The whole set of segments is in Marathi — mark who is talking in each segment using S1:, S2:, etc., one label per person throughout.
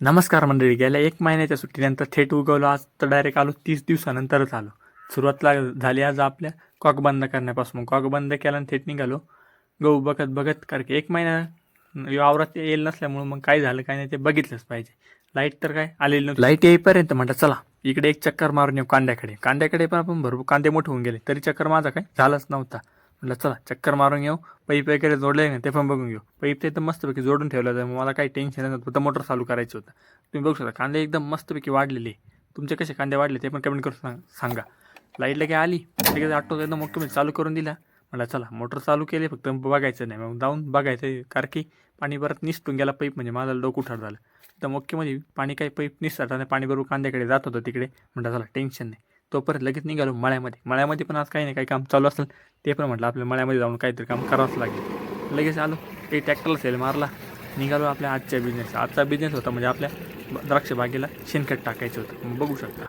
S1: नमस्कार मंडळी. गेल्या 1 महिन्याच्या सुट्टीनंतर थेट उगवलो. आज तर डायरेक्ट आलो 30 दिवसानंतरच आलो. सुरुवातला झाली आज आपल्या कॉक बंद करण्यापासून. कॉक बंद केला आणि थेट निघालो गहू बघत बघत, कारण की 1 महिना वावरात येईल नसल्यामुळं मग काय झालं काय नाही ते बघितलंच पाहिजे. लाईट तर काय आलेली नव्हती. लाईट येईपर्यंत म्हटलं चला इकडे एक चक्कर मारून येऊ कांद्याकडे पण आपण भरपूर कांदे मोठे होऊन गेले, तरी चक्कर माझा काय झालाच नव्हता. म्हटलं चला चक्कर मारून येऊ. पाईप वगैरे जोडले ना ते पण बघून घेऊ. पाईप ते एकदम मस्तपैकी जोडून ठेवलं, तर मला काही टेन्शन नव्हतं. फक्त मोटर चालू करायचं होतं. तुम्ही बघू शकता कांदे एकदम मस्तपैकी वाढलेले. तुमचे कसे कांदे वाढले ते पण कमेंट करून सांगा. लाईट लगे आली, लगेच ऑटो एकदम मोठं चालू करून दिला. म्हटलं चला मोटर चालू केली, फक्त बघायचं नाही. मग जाऊन बघायचं, कारण की पाणी परत निसटून गेला पाईप, म्हणजे माझं डोकं उठार झालं. तर मुख्यमध्ये पाणी काही पाईप निसटताना पाणी बरोबर कांद्याकडे जात होतं तिकडे. म्हटलं चला टेन्शन नाही. तोपर्यंत लगेच निघालो मळ्यामध्ये पण आज काही नाही काही काम चालू असेल ते पण म्हटलं आपल्या मळ्यामध्ये जाऊन काहीतरी काम करावंच लागेल. लगेच आलो, काही ट्रॅक्टरला सेल मारला, निघालो आपल्या आजचा बिझनेस होता. म्हणजे आपल्या द्राक्ष बागेला शेणखत टाकायचं होतं. मग बघू शकता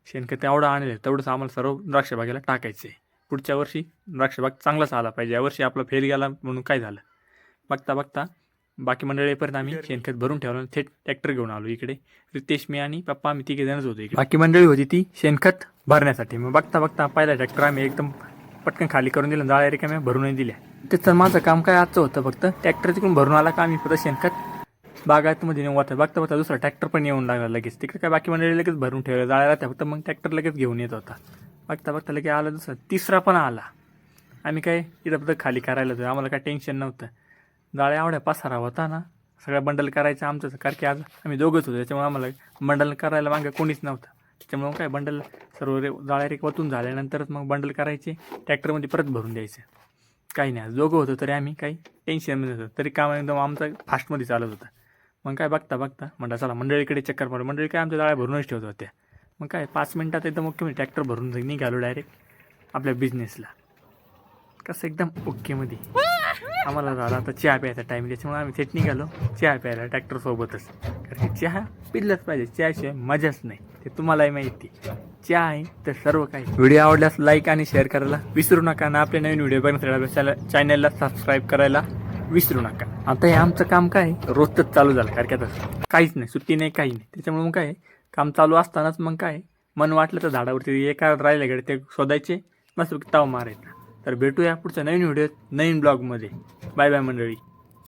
S1: शेणखत एवढं आणलं, तेवढंच आम्हाला सर्व द्राक्ष बागेला टाकायचं आहे. पुढच्या वर्षी द्राक्षबाग चांगलाच आला पाहिजे. यावर्षी आपला फेल गेला म्हणून काय झालं. बघता बाकी मंडळीपर्यंत आम्ही शेणखत भरून ठेवलं. थेट ट्रॅक्टर घेऊन आलो इकडे. रितेश, मी आणि पप्पा, आम्ही 3 जणच होतो इकडे. बाकी मंडळी होती ती शेणखत भरण्यासाठी. मग बघता पहिला ट्रॅक्टर आम्ही एकदम पटकन खाली करून दिलं, जाळ्या रिकाम्या भरूनही दिल्या. तर माझं काम काय आजचं होतं, फक्त ट्रॅक्टर तिकडून भरून आला का आम्ही फक्त शेणखत बागायतमध्ये नेऊन वाटतं. बघता दुसरा ट्रॅक्टर पण येऊन लागला लगेच. तिकडे काय बाकी मंडळी लगेच भरून ठेवलं, जाळ्या राहत्या फक्त. मग ट्रॅक्टर लगेच घेऊन येत होता. बघता लगेच आला दुसरा, तिसरा पण आला. आम्ही काय इथं फक्त खाली करायला होतं, आम्हाला काय टेन्शन नव्हतं. जाळ्या एवढ्या पसारा होता ना, सगळ्या बंडल करायचं आमचं, कारण की आज आम्ही दोघंच होतो. त्याच्यामुळे आम्हाला बंडल करायला मागं कोणीच नव्हतं. त्याच्यामुळे काय बंडल सर्व जाळ्या वतून झाल्यानंतरच मग बंडल करायचे, ट्रॅक्टरमध्ये परत भरून द्यायचं. काही नाही, आज दोघं होतो तरी आम्ही काही टेन्शन नव्हतं. तरी काम एकदम आमचं फास्टमध्ये चालत होतं. मग काय बघता म्हटलं चला मंडळीकडे चक्कर मारू. मंडळी काय आमच्या जाळ्या भरूनच ठेवत होत्या. मग काय 5 मिनिटात एकदम ओके ट्रॅक्टर भरून निघालो डायरेक्ट आपल्या बिझनेसला. कसं एकदम ओकेमध्ये. आम्हाला झाला आता चहा प्यायचा टाईम, त्याच्यामुळे आम्ही थेट निघालो चहा प्यायला ट्रॅक्टरसोबतच. कारण की चहा पिलंच पाहिजे, चहाशिवाय मजाच नाही, ते तुम्हालाही माहिती. चहा आहे तर सर्व काही. व्हिडिओ आवडल्यास लाईक आणि शेअर करायला विसरू नका, आणि आपले नवीन व्हिडिओ बघण्यासाठी चॅनलला सबस्क्राईब करायला विसरू नका. आता हे आमचं काम काय रोजच चालू झालं, कारण की आता काहीच नाही, सुट्टी नाही, काही नाही. त्याच्यामुळे मग काय काम चालू असतानाच मग काय मन वाटलं तर झाडावरती एका राहिल्याकडे ते शोधायचे, मस्त ताव मारायचा. तर भेटूया पुढच्या नवीन व्हिडिओत नवीन ब्लॉगमध्ये. बाय बाय मंडळी.